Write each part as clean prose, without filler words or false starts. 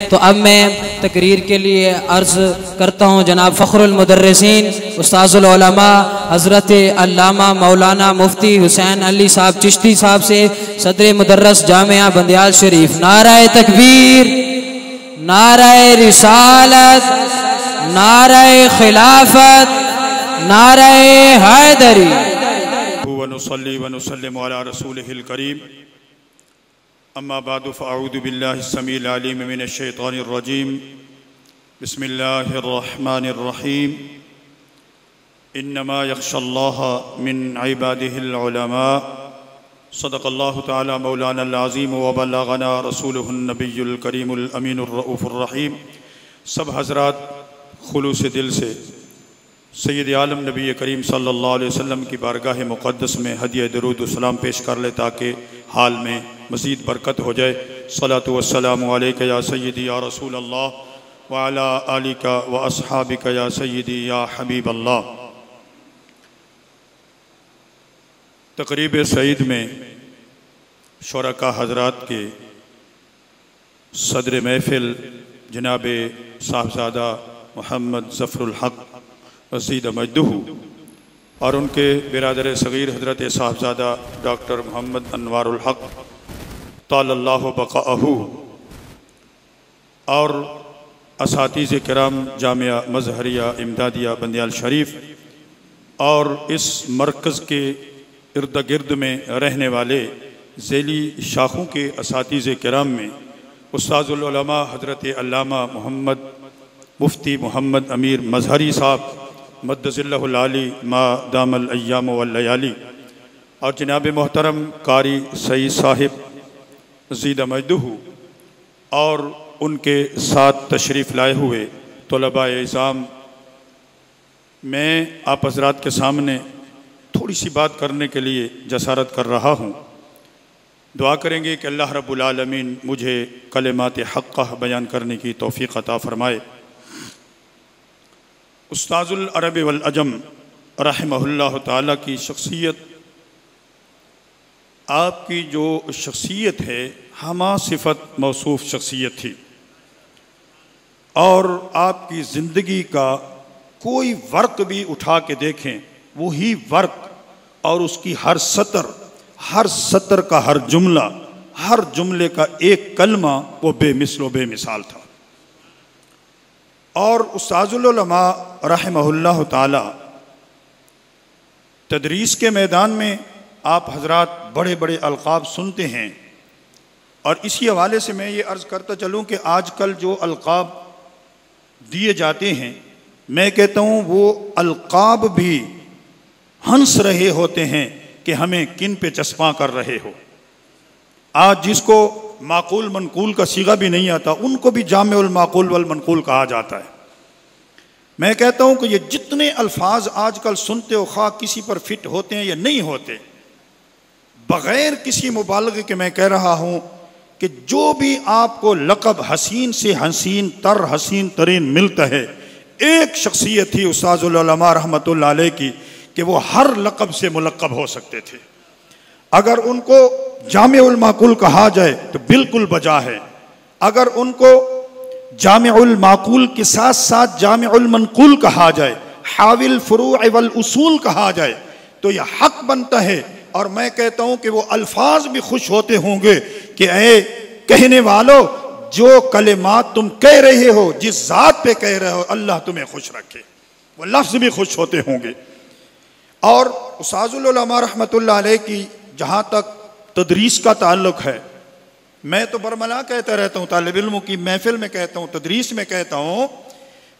तो अब मैं तकरीर के लिए अर्ज़ करता हूँ जनाब फ़ख्रुल मुदर्रिसीन उस्ताज़ुल उलमा हज़रत अल्लामा मौलाना मुफ्ती हुसैन अली साहब चिश्ती साहब से सदर मुदर्रस जामिया बंदियाल शरीफ। नाराए तकबीर, नाराए रिसालत, नाराए खिलाफत, नाराए हैदरी। व नुसल्ली व नुसल्लिमु अला रसूलिहिल करीम। अम्मा बादु फ़अऊज़ु बिल्लाहि स्समीइल अलीम मिनश शैतानिर रजीम। बिस्मिल्लाहिर रहमानिर रहीम। इन्नमा यख्शल्लाह मिन इबादिहिल उलमा। सदक़ल्लाहु तआला मौलानल अज़ीम व बल्लगना रसूलुहुन नबियुल करीमुल अमीनुर रऊफ़ुर रहीम। सब हज़रात खुलूस दिल से सैयद आलम नबी करीम सल्लल्लाहु अलैहि वसल्लम की बारगाह मुक़द्दस में हदिया दरूद व सलाम पेश कर ले ताकि हाल में मज़ीद बरकत हो जाए। सलातु वस्सलामु अलैका या सय्यदी या रसूल अल्लाह व अला आलिका व अस्हाबिका या सय्यदी या हबीब अल्लाह। तक़रीब सईद में शुरका हज़रात के सदर महफ़िल जनाब साहबज़ादा मोहम्मद ज़फ़रुल हक़ वसीद मजदूहू और उनके बिरादर सग़ीर हज़रत साहबज़ादा डॉक्टर मोहम्मद अनवारुल हक़ तालल्लाहु बक़ाअहू और असातिज़े किराम जामिया मज़हरिया इमदादिया बंदियाल शरीफ और इस मरकज़ के इर्द गिर्द में रहने वाले ज़ैली शाखों के असातिज़े किराम में उस्ताज़ुल उलमा हज़रत अल्लामा मोहम्मद मुफ्ती मोहम्मद अमीर मज़हरी साहब मद्दज़िल्लहुल आली मा दामल अय्याम वल लयाली और जनाब मोहतरम कारी सईद साहिब ज़ीद मजदूहू और उनके साथ तशरीफ़ लाए हुए तलबा इज़ाम। मैं आप हज़रात के सामने थोड़ी सी बात करने के लिए जसारत कर रहा हूँ। दुआ करेंगे कि अल्लाह रब्बुल आलमीन मुझे कलिमात हक़्क़ा बयान करने की तौफ़ीक़ अता फ़रमाए। उस्ताज़ुल अरब वल अजम रहमहुल्लाह ताला की शख्सियत, आपकी जो शख्सियत है हमा सिफ़त मौसूफ़ शख्सियत थी और आपकी ज़िंदगी का कोई वर्क भी उठा के देखें वही वर्क और उसकी हर सतर का हर जुमला, हर जुमले का एक कलमा वो बेमिसल बेमिसाल था। और उस्ताज़ुल उलमा रहमहुल्लाह ताला तदरीस के मैदान में आप हज़रात बड़े बड़े अलक़ाब सुनते हैं और इसी हवाले से मैं ये अर्ज़ करता चलूँ कि आजकल जो अलक़ाब दिए जाते हैं मैं कहता हूँ वो अलक़ाब भी हंस रहे होते हैं कि हमें किन पे चस्पा कर रहे हो। आज जिसको माक़ूल मनक़ूल का सीगा भी नहीं आता उनको भी जामिउल माक़ूल वल मनक़ूल कहा जाता है। मैं कहता हूँ कि ये जितने अल्फाज आजकल सुनते हो खा किसी पर फिट होते हैं या नहीं होते, बग़ैर किसी मुबालगे के मैं कह रहा हूँ कि जो भी आपको लक़ब हसीन से हसीन तर हसीन तरीन मिलता है, एक शख्सियत थी उस्ताज़ुल उलमा रहमतुल्लाह अलैह की कि वो हर लक़ब से मुलक़ब हो सकते थे। अगर उनको जामिउल माक़ूल कहा जाए तो बिल्कुल बजा है, अगर उनको जामिउल माक़ूल के साथ साथ जामिउल मनक़ूल कहा जाए, हाविल फ़ुरूअ वल उसूल कहा जाए तो यह हक़ बनता है। और मैं कहता हूँ कि वो अल्फाज भी खुश होते होंगे कि ए कहने वालों जो कलिमात तुम कह रहे हो, जिस ज़ात पे कह रहे हो, अल्लाह तुम्हें खुश रखे, वो लफ्ज़ भी खुश होते होंगे। और उस्ताज़ुल उलमा रहमतुल्लाह अलैह की जहाँ तक तदरीस का ताल्लुक़ है, मैं तो बरमला कहता रहता हूँ, तालिब इल्मों की महफ़िल में कहता हूँ, तदरीस में कहता हूँ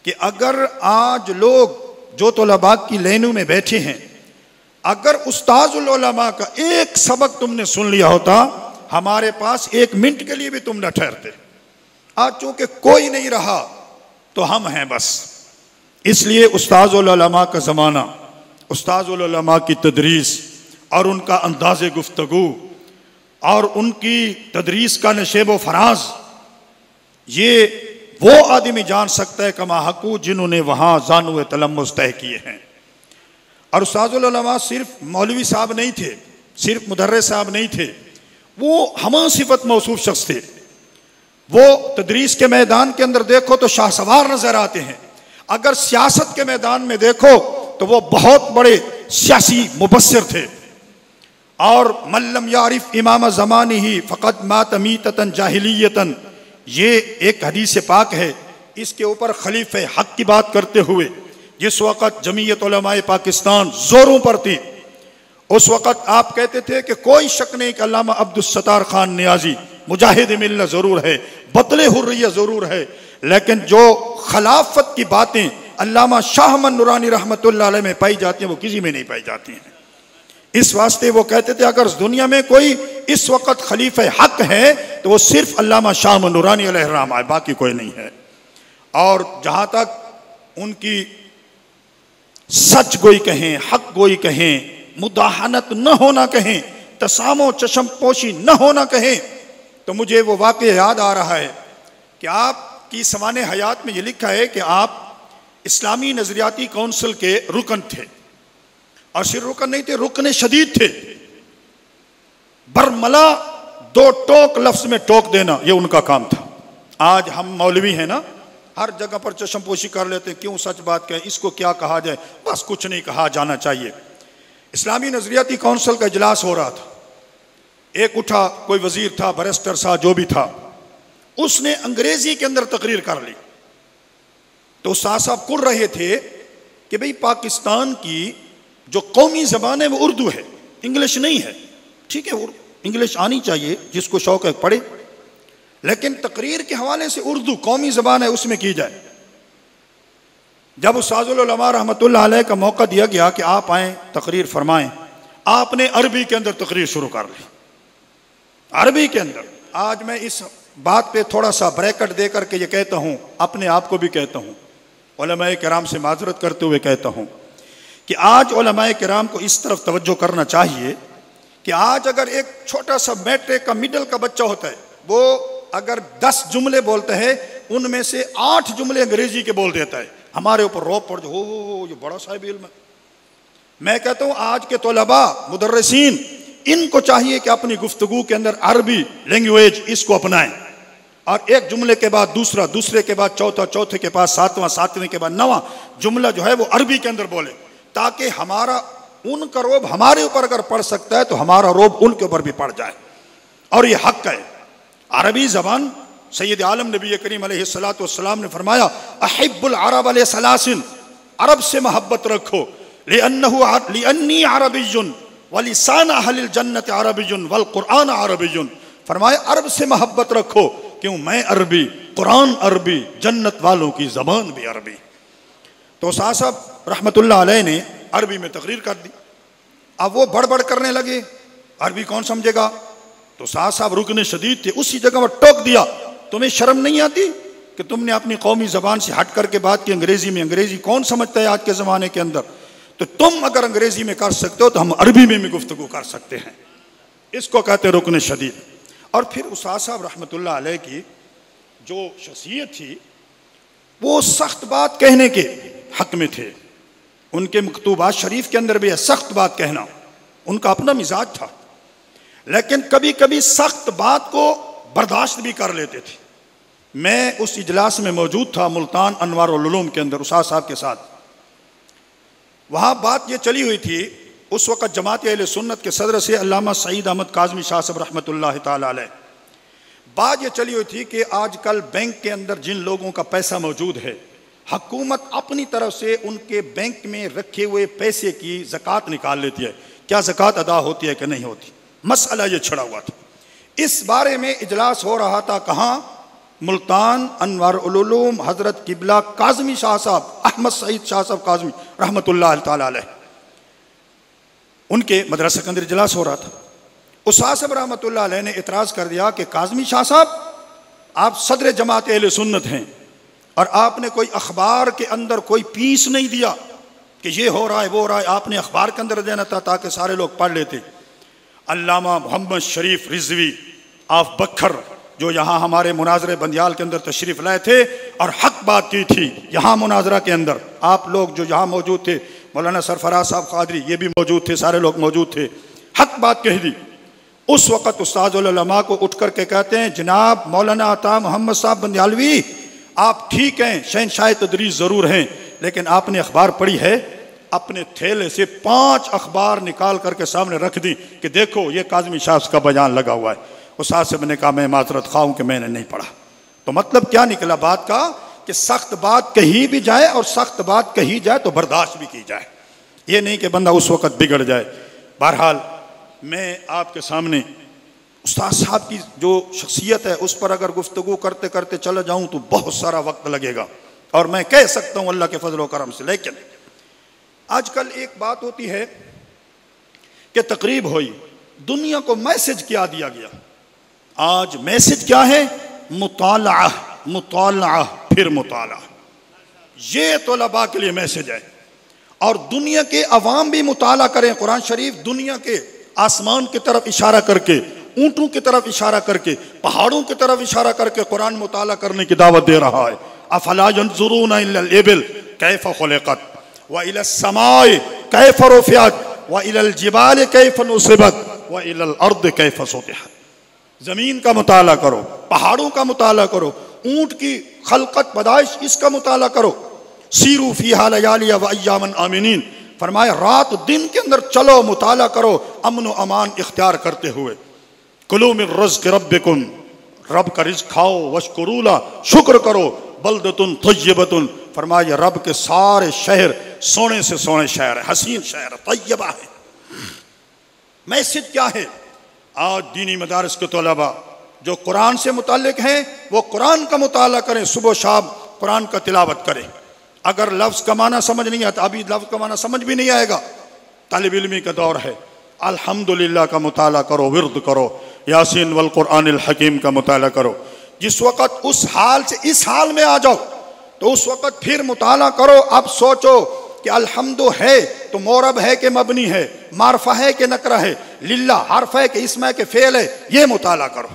कि अगर आज लोग जो तलबा की लाइनों में बैठे हैं, अगर उस्ताज़ुल उलमा का एक सबक तुमने सुन लिया होता, हमारे पास एक मिनट के लिए भी तुम न ठहरते। आज चूँकि कोई नहीं रहा तो हम हैं बस। इसलिए उस्ताज़ुल उलमा का ज़माना, उस्ताज़ुल उलमा की तदरीस और उनका अंदाज़े गुफ्तगू और उनकी तदरीस का नशेब व फराज, ये वो आदमी जान सकता है कमा हकू जिन्होंने वहाँ ज़ानुए तलम्मुस तय किए हैं। और उस्ताज़ुल उलमा सिर्फ मौलवी साहब नहीं थे, सिर्फ मुदर्रिस साहब नहीं थे, वो हमा सिफ़त मौसूफ़ शख्स थे। वो तदरीस के मैदान के अंदर देखो तो शाहसवार नजर आते हैं, अगर सियासत के मैदान में देखो तो वो बहुत बड़े सियासी मुबस्सिर थे। और मल्लम यारिफ इमाम ज़मानी ही फ़क़त मात मीततन जाहिलियतन, ये एक हदीस पाक है। इसके ऊपर खलीफे हक की बात करते हुए जिस वक़्त जमीयत उलमाए पाकिस्तान जोरों पर थी, उस वक़्त आप कहते थे कि कोई शक नहीं कि अल्लामा अब्दुस सत्तार खान नियाज़ी मुजाहिद मिल्लत ज़रूर है, बतले हुर्रियत ज़रूर है, लेकिन जो खिलाफत की बातें अल्लामा शाह अहमद नूरानी रहमतुल्लाह अलैह में पाई जाती हैं वो किसी में नहीं पाई जाती हैं। इस वास्ते वो कहते थे अगर इस दुनिया में कोई इस वक़्त खलीफे हक है तो वो सिर्फ अल्लामा शाह अहमद नूरानी अलैहिर्रहमा है, बाकी कोई नहीं है। और जहाँ तक उनकी सच गोई कहें, हक गोई कहें, मुदाहनत न होना कहें, तसामो चशम पोशी न होना कहें, तो मुझे वो वाक़या याद आ रहा है कि आपकी सवाने हयात में ये लिखा है कि आप इस्लामी नजरियाती काउंसिल के रुकन थे, और सिर्फ रुकन नहीं थे, रुकन शदीद थे। बरमला दो टोक लफ्ज में टोक देना ये उनका काम था। आज हम मौलवी हैं ना, हर जगह पर चश्मपोशी कर लेते हैं, क्यों सच बात कहें, इसको क्या कहा जाए, बस कुछ नहीं कहा जाना चाहिए। इस्लामी नजरियाती काउंसिल का इजलास हो रहा था, एक उठा, कोई वजीर था, बैरिस्टर सा, जो भी था, उसने अंग्रेजी के अंदर तकरीर कर ली। तो उस्ताद साहब कुर रहे थे कि भाई पाकिस्तान की जो कौमी ज़बान है वो उर्दू है, इंग्लिश नहीं है। ठीक है, इंग्लिश आनी चाहिए, जिसको शौक है पढ़े, लेकिन तकरीर के हवाले से उर्दू कौमी ज़बान है उसमें की जाए। जब उस्तादुल उलमा रहमतुल्लाह अलैह का मौका दिया गया कि आप आएँ तकरीर फरमाएँ, आपने अरबी के अंदर तकरीर शुरू कर ली, अरबी के अंदर। आज मैं इस बात पे थोड़ा सा ब्रैकेट दे करके ये कहता हूँ, अपने आप को भी कहता हूँ, उलमाए किराम से माजरत करते हुए कहता हूँ कि आज उलमाए किराम को इस तरफ तवज्जो करना चाहिए कि आज अगर एक छोटा सा मैट्रिक का मिडिल का बच्चा होता है, वो अगर 10 जुमले बोलते हैं उनमें से 8 जुमले अंग्रेजी के बोल देता है, हमारे ऊपर रौब पड़ हो ये बड़ा साहिब इल्म है। मैं कहता हूँ आज के तलबा मुदर्रिसीन इनको चाहिए कि अपनी गुफ्तगू के अंदर अरबी लैंग्वेज इसको अपनाएं, और एक जुमले के बाद दूसरा, दूसरे के बाद चौथा, चौथे के बाद सातवां, सातवें के बाद नवां जुमला जो है वो अरबी के अंदर बोले, ताकि हमारा उनका रोब हमारे ऊपर अगर पड़ सकता है तो हमारा रोब उनके ऊपर भी पड़ जाए। और ये हक है। अरबी ज़बान सैयद आलम नबी करीम अलैहिस्सलातु वस्सलाम ने फरमाया, अहिब्बुल अरब अलैहिस्सलासिन, अरब से मोहब्बत रखो, लिअन्नी अरबियुन वलिसान अहलिल जन्नत अरबियुन वल कुरान अरबियुन। फरमाया अरब से मोहब्बत रखो, क्यों, मैं अरबी, कुरान अरबी, जन्नत वालों की ज़बान भी अरबी। तो साहब रहमतुल्लाह अलैह ने अरबी में तकरीर कर दी। अब वो बड़बड़ करने लगे, अरबी कौन समझेगा, तो साहब रुकने शदीद थे, उसी जगह पर टोक दिया, तुम्हें शर्म नहीं आती कि तुमने अपनी कौमी ज़बान से हट करके बात की अंग्रेज़ी में? अंग्रेज़ी कौन समझता है आज के ज़माने के अंदर? तो तुम अगर अंग्रेज़ी में कर सकते हो तो हम अरबी में भी गुफ्तगू कर सकते हैं। इसको कहते रुकने शदीद। और फिर उस्ताद साहब रहमतुल्लाह अलैह की जो शख्सियत थी वो सख्त बात कहने के हक में थे, उनके मकतूबात शरीफ के अंदर भी है सख्त बात कहना, उनका अपना मिजाज था, लेकिन कभी कभी सख्त बात को बर्दाश्त भी कर लेते थे। मैं उस इजलास में मौजूद था मुल्तान अनवारुल उलूम के अंदर उस्ताद साहब के साथ। वहाँ बात ये चली हुई थी, उस वक़्त जमात अहले सुन्नत के सदर से अल्लामा सईद अहमद काज़मी शाह साहब रहमतुल्लाह ताला अलैह, बात ये चली हुई थी कि आजकल बैंक के अंदर जिन लोगों का पैसा मौजूद है, हुकूमत अपनी तरफ से उनके बैंक में रखे हुए पैसे की ज़कात निकाल लेती है, क्या ज़कात अदा होती है कि नहीं होती, मसला ये छिड़ा हुआ था। इस बारे में इजलास हो रहा था, कहाँ, मुल्तान अनवारुल उलूम हज़रत किबला काज़मी शाह साहब, अहमद सईद शाह साहब काज़मी रहमतुल्लाह ताला अलैह, उनके मदरसे के अंदर इजलास हो रहा था। उस्ताद साहब रहमतुल्लाह अलैह ने इतराज़ कर दिया कि काज़मी शाह साहब, आप सदर जमात अहले सुन्नत हैं और आपने कोई अखबार के अंदर कोई पीस नहीं दिया कि ये हो रहा है वो हो रहा है, आपने अखबार के अंदर देना था ताकि सारे लोग पढ़ लेते। अल्लामा मोहम्मद शरीफ रिजवी ऑफ बखर जो यहाँ हमारे मुनाजरे बंदियाल के अंदर तशरीफ़ लाए थे और हक बात की थी यहाँ मुनाजरा के अंदर, आप लोग जो यहाँ मौजूद थे, मौलाना सरफराज साहब कादरी ये भी मौजूद थे, सारे लोग मौजूद थे, हक बात कह दी। उस वक़्त उस्तादुल उलमा को उठ कर के कहते हैं, जनाब मौलाना अता मोहम्मद साहब बंदियालवी, आप ठीक हैं, शहनशाह तदरीस ज़रूर हैं, लेकिन आपने अखबार पढ़ी है? अपने थैले से 5 अखबार निकाल करके सामने रख दी कि देखो ये काज़मी शाह का बयान लगा हुआ है। उस्ताद साहब ने कहा, मैं माजरत खा हूं कि मैंने नहीं पढ़ा। तो मतलब क्या निकला बात का कि सख्त बात कही भी जाए और सख्त बात कही जाए तो बर्दाश्त भी की जाए, ये नहीं कि बंदा उस वक़्त बिगड़ जाए। बहरहाल मैं आपके सामने उस्ताद साहब की जो शख्सियत है उस पर अगर गुफ्तगू करते करते चला जाऊं तो बहुत सारा वक्त लगेगा और मैं कह सकता हूं अल्लाह के फजल व करम से। लेकिन आजकल एक बात होती है कि तकरीब हुई, दुनिया को मैसेज क्या दिया गया। आज मैसेज क्या है? मुताला, मुताला फिर मुताला। ये तलबा के लिए मैसेज है और दुनिया के अवाम भी मुताला करें कुरान शरीफ। दुनिया के आसमान की तरफ इशारा करके, ऊंटों की तरफ इशारा करके, पहाड़ों की तरफ इशारा करके कुरान मुताला करने की दावत दे रहा है। अफला यंजुरून इलल इबिल कैफ खुलिकत व इलस समाए कैफ रुफियत व इलल जिबाल कैफ नुसिबत व इलल अर्द कैफ सुतिहत। जमीन का मुताला करो, पहाड़ों का मुताला करो, ऊंट की खलकत पैदाइश इसका मुताला करो। सीरू फीहा लयालिया व अय्यामन आमिनीन, फरमाया रात दिन के अंदर चलो, मुताला करो, अमन व अमान इख्तियार करते हुए। कुलू मिन रिज़्क़ि रब्बिकुम, रब का रिज़्क़ खाओ, वशकुरूला, शुक्र करो, बल्दतुन तय्यबतुन, फरमाया रब के सारे शहर सोने से सोने शहर है, हसीन शहर तय्यबा है। मैसेज क्या है? आज दीनी मदारिस के तलबा जो कुरान से मुताल्लिक हैं वो कुरान का मुताला करें, सुबह शाम कुरान का तिलावत करें। अगर लफ्ज़ का माना समझ नहीं आता, अभी लफ्ज़ का माना समझ भी नहीं आएगा, तालिब इल्मी का दौर है, अल्हम्दुलिल्लाह का मुताला करो, विर्द करो, यासीन वल कुरानिल हकीम का मुताला करो। जिस वक़्त उस हाल से इस हाल में आ जाओ तो उस वक़्त फिर मुताला करो। अब सोचो कि अल्हम्दु है तो मोरब है कि मबनी है, मारफा है कि नकरा है, लिल्ला हर्फ है कि इसम है कि फेल है, ये मुताला करो।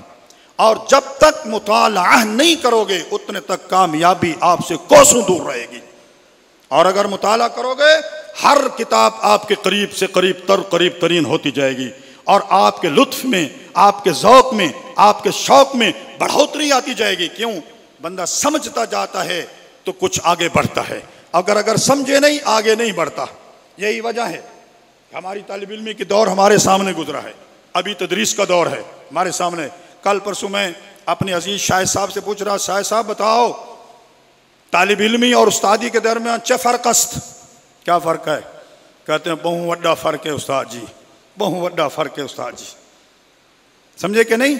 और जब तक मुताला नहीं करोगे उतने तक कामयाबी आपसे कोसों दूर रहेगी। और अगर मुताला करोगे हर किताब आपके करीब से करीब तरीन होती जाएगी और आपके लुत्फ में, आपके ज़ौक़ में, आपके शौक़ में बढ़ोतरी आती जाएगी। क्यों? बंदा समझता जाता है तो कुछ आगे बढ़ता है, अगर समझे नहीं आगे नहीं बढ़ता। यही वजह है हमारी तालिब इल्मी की दौर हमारे सामने गुजरा है, अभी तदरीस का दौर है हमारे सामने। कल परसों मैं अपने अजीज शाहिद साहब से पूछ रहा, शाहिद साहब बताओ तालिब इल्मी और उस्तादी के दरमियान च फ़र्क अस्त, क्या फ़र्क है? कहते हैं बहु वड्डा फ़र्क है उस्ताद जी, बहु वड्डा फ़र्क है उस्ताद जी। समझे कि नहीं?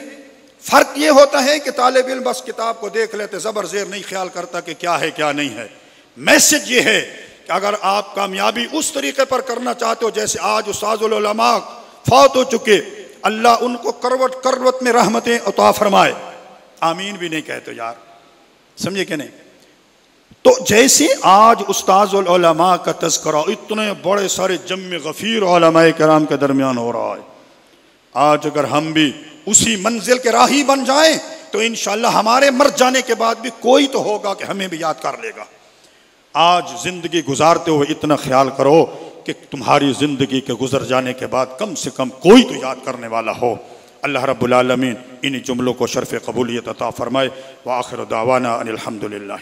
फ़र्क ये होता है कि तालिब इल्म बस किताब को देख लेते, ज़बर ज़ेर नहीं ख्याल करता कि क्या है क्या नहीं है। मैसेज ये है कि अगर आप कामयाबी उस तरीके पर करना चाहते हो जैसे आज उस्तादुल उलमा फौत हो चुके, अल्लाह उनको करवट करवट में रहमतें अता फरमाए, आमीन भी नहीं कहते यार, समझे कि नहीं? तो जैसे आज उस्तादुल उलमा का तज़किरा इतने बड़े सारे जम्मे गफ़ीर उलमाए किराम के दरमियान हो रहा है, आज अगर हम भी उसी मंजिल के राही बन जाएं तो इंशाअल्लाह हमारे मर जाने के बाद भी कोई तो होगा कि हमें भी याद कर लेगा। आज ज़िंदगी गुजारते हुए इतना ख्याल करो कि तुम्हारी ज़िंदगी के गुजर जाने के बाद कम से कम कोई तो याद करने वाला हो। अल्लाह रब्बुल आलमीन इन्हीं जुमलों को शर्फ़ क़बूलियत अता फ़रमाए। व आखिर दावाना अनिल हम्दुलिल्लाह।